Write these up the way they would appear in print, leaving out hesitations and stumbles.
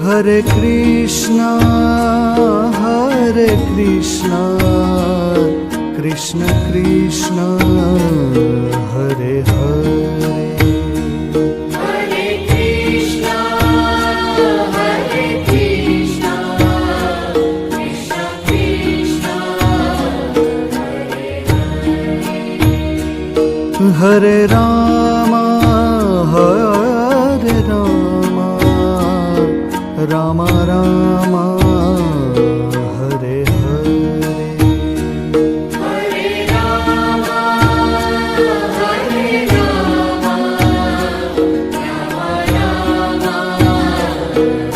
Hare Krishna, Krishna Krishna, Hare Hare. Hare Krishna, Krishna Krishna, Hare Hare. Hare Rama, Rama Rama, Hare Hare. Hare Rama, Rama Rama,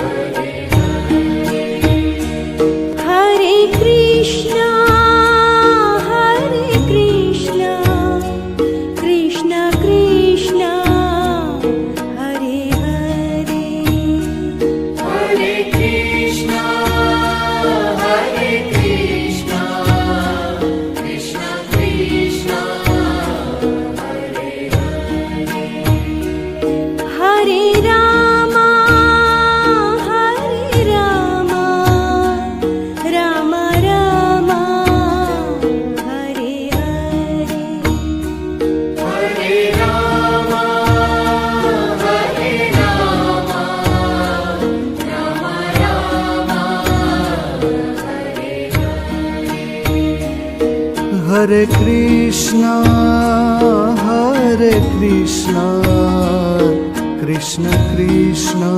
Hare Hare. Hare Krishna, Krishna Krishna, Hare Hare. Hare Krishna, Krishna Krishna, Hare Hare. Hare Rama, Rama Rama, Hare Hare. Hare Rama, Rama Rama, Hare Hare. Hare Krishna, Krishna Krishna,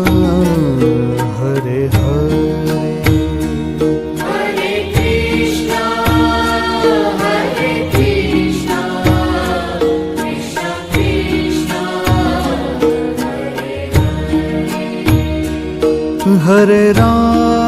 Hare Hare. Hare Krishna, Krishna Krishna, Hare Hare. Hare Rama,